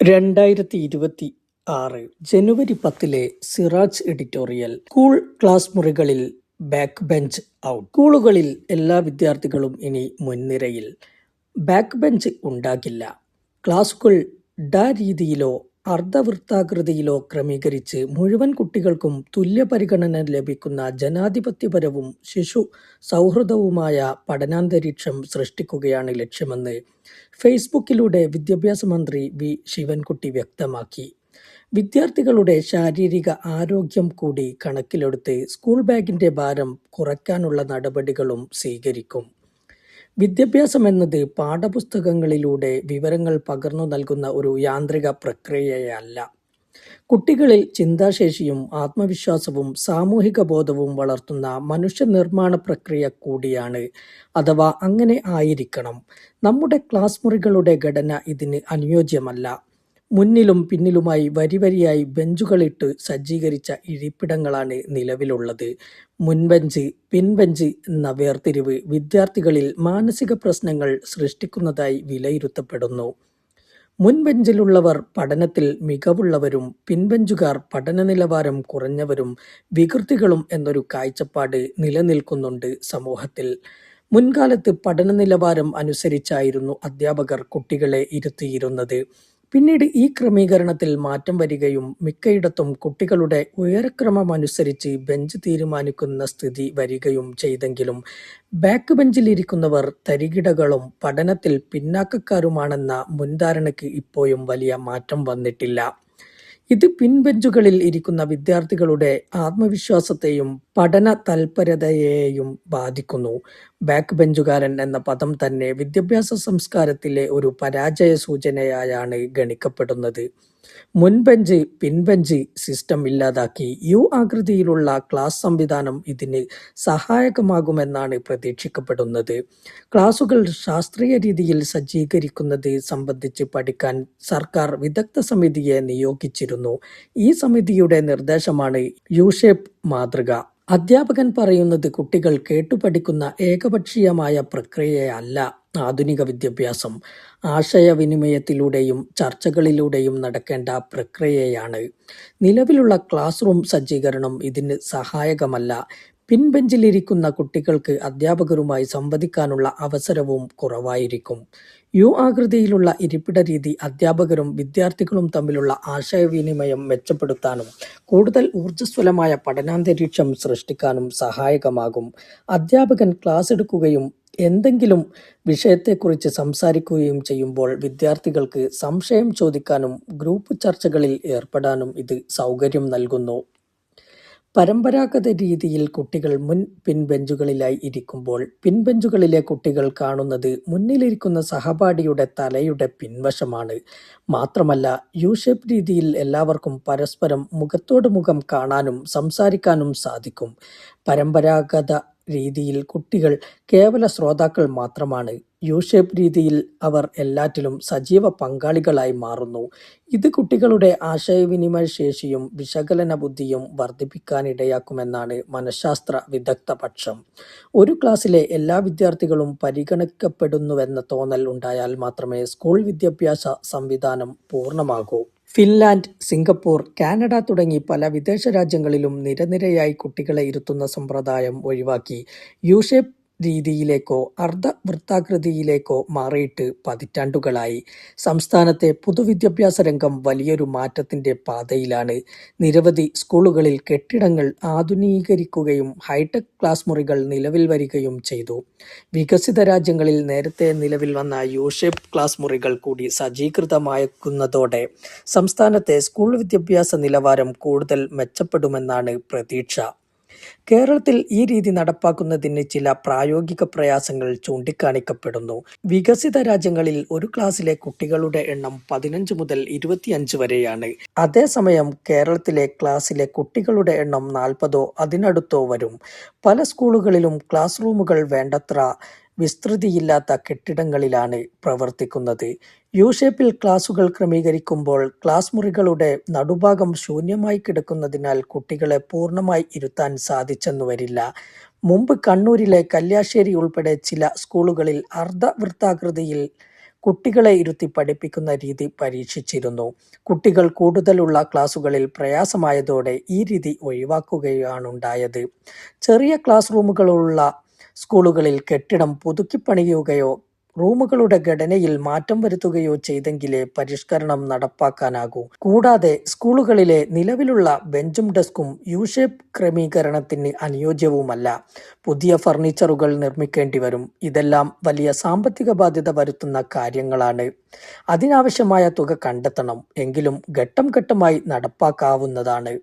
2026 ജനുവരി 10 Siraj editorial. School class മുറികളിൽ back bench out. സ്കൂളുകളിൽ എല്ലാ വിദ്യാർത്ഥികളും ഇനി മുൻനിരയിൽ. ബാക്ക് ബെഞ്ച് ഉണ്ടാകില്ല. ക്ലാസുകൾ രീതിയിലോ അർദ്ധവൃത്താകൃതിയിലോ ക്രമീകരിച്ച് മുഴുവൻ കുട്ടികൾക്കും തുല്യ പരിഗണന ലഭിക്കുന്ന ജനാധിപത്യപരവും ശിശു സൗഹൃദവുമായ പഠനാന്തരീക്ഷം സൃഷ്ടിക്കുകയാണ് ലക്ഷ്യമെന്ന് ഫേസ്ബുക്കിലൂടെ വിദ്യാഭ്യാസ മന്ത്രി വി ശിവൻകുട്ടി വ്യക്തമാക്കി. വിദ്യാർത്ഥികളുടെ ശാരീരിക ആരോഗ്യം കൂടി കണക്കിലെടുത്ത് സ്കൂൾ ബാഗിന്റെ ഭാരം കുറയ്ക്കാനുള്ള നടപടികളും സ്വീകരിക്കും. വിദ്യാഭ്യാസം എന്നത് പാഠപുസ്തകങ്ങളിലൂടെ വിവരങ്ങൾ പകർന്നു നൽകുന്ന ഒരു യാന്ത്രിക പ്രക്രിയയല്ല. കുട്ടികളിൽ ചിന്താശേഷിയും ആത്മവിശ്വാസവും സാമൂഹിക ബോധവും വളർത്തുന്ന മനുഷ്യനിർമ്മാണ പ്രക്രിയ കൂടിയാണ്. അഥവാ അങ്ങനെ ആയിരിക്കണം. നമ്മുടെ ക്ലാസ് മുറികളുടെ ഘടന ഇതിന് അനുയോജ്യമല്ല. മുന്നിലും പിന്നിലുമായി വരിവരിയായി ബെഞ്ചുകളിട്ട് സജ്ജീകരിച്ച ഇരിപ്പിടങ്ങളാണ് നിലവിലുള്ളത്. മുൻബെഞ്ച്, പിൻബെഞ്ച് എന്ന വേർതിരിവ് വിദ്യാർത്ഥികളിൽ മാനസിക പ്രശ്നങ്ങൾ സൃഷ്ടിക്കുന്നതായി വിലയിരുത്തപ്പെടുന്നു. മുൻബെഞ്ചിലുള്ളവർ പഠനത്തിൽ മികവുള്ളവരും പിൻബെഞ്ചുകാർ പഠന നിലവാരം കുറഞ്ഞവരും വികൃതികളും എന്നൊരു കാഴ്ചപ്പാട് നിലനിൽക്കുന്നുണ്ട് സമൂഹത്തിൽ. മുൻകാലത്ത് പഠന നിലവാരം അനുസരിച്ചായിരുന്നു അധ്യാപകർ കുട്ടികളെ ഇരുത്തിയിരുന്നത്. പിന്നീട് ഈ ക്രമീകരണത്തിൽ മാറ്റം വരികയും മിക്കയിടത്തും കുട്ടികളുടെ ഉയരക്രമമനുസരിച്ച് ബെഞ്ച് തീരുമാനിക്കുന്ന സ്ഥിതി വരികയും ചെയ്തെങ്കിലും ബാക്ക് ബെഞ്ചിലിരിക്കുന്നവർ തരികിടകളും പഠനത്തിൽ പിന്നാക്കക്കാരുമാണെന്ന മുൻധാരണയ്ക്ക് ഇപ്പോഴും വലിയ മാറ്റം വന്നിട്ടില്ല. ഇത് പിൻബെഞ്ചുകളിൽ ഇരിക്കുന്ന വിദ്യാർത്ഥികളുടെ ആത്മവിശ്വാസത്തെയും പഠന തൽപരതയെയും ബാധിക്കുന്നു. ബാക്ക് ബെഞ്ചുകാരൻ എന്ന പദം തന്നെ വിദ്യാഭ്യാസ സംസ്കാരത്തിലെ ഒരു പരാജയ സൂചനയായാണ് ഗണിക്കപ്പെടുന്നത്. മുൻബെഞ്ച് പിൻബെഞ്ച് സിസ്റ്റം ഇല്ലാതാക്കി യു ആകൃതിയിലുള്ള ക്ലാസ് സംവിധാനം ഇതിന് സഹായകമാകുമെന്നാണ് പ്രതീക്ഷിക്കപ്പെടുന്നത്. ക്ലാസുകൾ ശാസ്ത്രീയ രീതിയിൽ സജ്ജീകരിക്കുന്നത് സംബന്ധിച്ച് പഠിക്കാൻ സർക്കാർ വിദഗ്ധ സമിതിയെ നിയോഗിച്ചിരുന്നു. ഈ സമിതിയുടെ നിർദ്ദേശമാണ് യു-ഷേപ്പ് മാതൃക. അധ്യാപകൻ പറയുന്നത് കുട്ടികൾ കേട്ടുപഠിക്കുന്ന ഏകപക്ഷീയമായ പ്രക്രിയയല്ല ആധുനിക വിദ്യാഭ്യാസം. ആശയവിനിമയത്തിലൂടെയും ചർച്ചകളിലൂടെയും നടക്കേണ്ട പ്രക്രിയയാണ്. നിലവിലുള്ള ക്ലാസ് റൂം സജ്ജീകരണം ഇതിന് സഹായകമല്ല. പിൻബെഞ്ചിലിരിക്കുന്ന കുട്ടികൾക്ക് അധ്യാപകരുമായി സംവദിക്കാനുള്ള അവസരവും കുറവായിരിക്കും. യു ആകൃതിയിലുള്ള ഇരിപ്പിട രീതി അധ്യാപകരും വിദ്യാർത്ഥികളും തമ്മിലുള്ള ആശയവിനിമയം മെച്ചപ്പെടുത്താനും കൂടുതൽ ഊർജ്ജസ്വലമായ പഠനാന്തരീക്ഷം സൃഷ്ടിക്കാനും സഹായകമാകും. അധ്യാപകൻ ക്ലാസ് എടുക്കുകയും എന്തെങ്കിലും വിഷയത്തെക്കുറിച്ച് സംസാരിക്കുകയും ചെയ്യുമ്പോൾ വിദ്യാർത്ഥികൾക്ക് സംശയം ചോദിക്കാനും ഗ്രൂപ്പ് ചർച്ചകളിൽ ഏർപ്പെടാനും ഇത് സൗകര്യം നൽകുന്നു. പരമ്പരാഗത രീതിയിൽ കുട്ടികൾ പിൻബെഞ്ചുകളിലായി ഇരിക്കുമ്പോൾ പിൻബെഞ്ചുകളിലെ കുട്ടികൾ കാണുന്നത് മുന്നിലിരിക്കുന്ന സഹപാഠിയുടെ തലയുടെ പിൻവശമാണ്. മാത്രമല്ല, യു-ഷേപ്പ് രീതിയിൽ എല്ലാവർക്കും പരസ്പരം മുഖത്തോട് മുഖം കാണാനും സംസാരിക്കാനും സാധിക്കും. പരമ്പരാഗത രീതിയിൽ കുട്ടികൾ കേവല ശ്രോതാക്കൾ മാത്രമാണ്. യു-ഷേപ്പ് രീതിയിൽ അവർ എല്ലാറ്റിലും സജീവ പങ്കാളികളായി മാറുന്നു. ഇത് കുട്ടികളുടെ ആശയവിനിമയ ശേഷിയും വിശകലന ബുദ്ധിയും വർദ്ധിപ്പിക്കാനിടയാക്കുമെന്നാണ് മനഃശാസ്ത്ര വിദഗ്ധ പക്ഷം. ഒരു ക്ലാസ്സിലെ എല്ലാ വിദ്യാർത്ഥികളും പരിഗണിക്കപ്പെടുന്നുവെന്ന തോന്നൽ ഉണ്ടായാൽ മാത്രമേ സ്കൂൾ വിദ്യാഭ്യാസ സംവിധാനം പൂർണ്ണമാകൂ. ഫിൻലാൻഡ്, സിംഗപ്പൂർ, കാനഡ തുടങ്ങി പല വിദേശ രാജ്യങ്ങളിലും നിരനിരയായി കുട്ടികളെ ഇരുത്തുന്ന സമ്പ്രദായം ഒഴിവാക്കി യു-ഷേപ്പ് രീതിയിലേക്കോ അർദ്ധവൃത്താകൃതിയിലേക്കോ മാറിയിട്ട് പതിറ്റാണ്ടുകളായി. സംസ്ഥാനത്തെ പൊതുവിദ്യാഭ്യാസ രംഗം വലിയൊരു മാറ്റത്തിന്റെ പാതയിലാണ്. നിരവധി സ്കൂളുകളിൽ കെട്ടിടങ്ങൾ ആധുനീകരിക്കുകയും ഹൈടെക് ക്ലാസ് മുറികൾ നിലവിൽ വരികയും ചെയ്തു. വികസിത രാജ്യങ്ങളിൽ നേരത്തെ നിലവിൽ വന്ന യു-ഷേപ്പ് ക്ലാസ് മുറികൾ കൂടി സജ്ജീകൃതമാക്കുന്നതോടെ സംസ്ഥാനത്തെ സ്കൂൾ വിദ്യാഭ്യാസ നിലവാരം കൂടുതൽ മെച്ചപ്പെടുമെന്നാണ് പ്രതീക്ഷ. കേരളത്തിൽ ഈ രീതി നടപ്പാക്കുന്നതിന് ചില പ്രായോഗിക പ്രയാസങ്ങൾ ചൂണ്ടിക്കാണിക്കപ്പെടുന്നു. വികസിത രാജ്യങ്ങളിൽ ഒരു ക്ലാസ്സിലെ കുട്ടികളുടെ എണ്ണം 15 മുതൽ 25 വരെയാണ്. അതേസമയം കേരളത്തിലെ ക്ലാസ്സിലെ കുട്ടികളുടെ എണ്ണം 40 അതിനടുത്തോ വരും. പല സ്കൂളുകളിലും ക്ലാസ് റൂമുകൾ വേണ്ടത്ര വിസ്തൃതിയില്ലാത്ത കെട്ടിടങ്ങളിലാണ് പ്രവർത്തിക്കുന്നത്. യു-ഷേപ്പിൽ ക്ലാസുകൾ ക്രമീകരിക്കുമ്പോൾ ക്ലാസ് മുറികളുടെ നടുഭാഗം ശൂന്യമായി കിടക്കുന്നതിനാൽ കുട്ടികളെ പൂർണ്ണമായി ഇരുത്താൻ സാധിച്ചെന്നു വരില്ല. മുമ്പ് കണ്ണൂരിലെ കല്യാശ്ശേരി ഉൾപ്പെടെ ചില സ്കൂളുകളിൽ അർദ്ധവൃത്താകൃതിയിൽ കുട്ടികളെ ഇരുത്തി പഠിപ്പിക്കുന്ന രീതി പരീക്ഷിച്ചിരുന്നു. കുട്ടികൾ കൂടുതലുള്ള ക്ലാസുകളിൽ പ്രയാസമായതോടെ ഈ രീതി ഒഴിവാക്കുകയാണുണ്ടായത്. ചെറിയ ക്ലാസ് റൂമുകളുള്ള സ്കൂളുകളിൽ കെട്ടിടം പുതുക്കിപ്പണിയുകയോ റൂമുകളുടെ ഘടനയിൽ മാറ്റം വരുത്തുകയോ ചെയ്തെങ്കിലേ പരിഷ്കരണം നടപ്പാക്കാനാകൂ. കൂടാതെ സ്കൂളുകളിലെ നിലവിലുള്ള ബെഞ്ചും ഡെസ്കും യു-ഷേപ്പ് ക്രമീകരണത്തിന് അനുയോജ്യവുമല്ല. പുതിയ ഫർണിച്ചറുകൾ നിർമ്മിക്കേണ്ടി വരും. ഇതെല്ലാം വലിയ സാമ്പത്തിക ബാധ്യത വരുത്തുന്ന കാര്യങ്ങളാണ്. അതിനാവശ്യമായ തുക കണ്ടെത്തണം. എങ്കിലും ഘട്ടം ഘട്ടമായി നടപ്പാക്കാവുന്നതാണ്.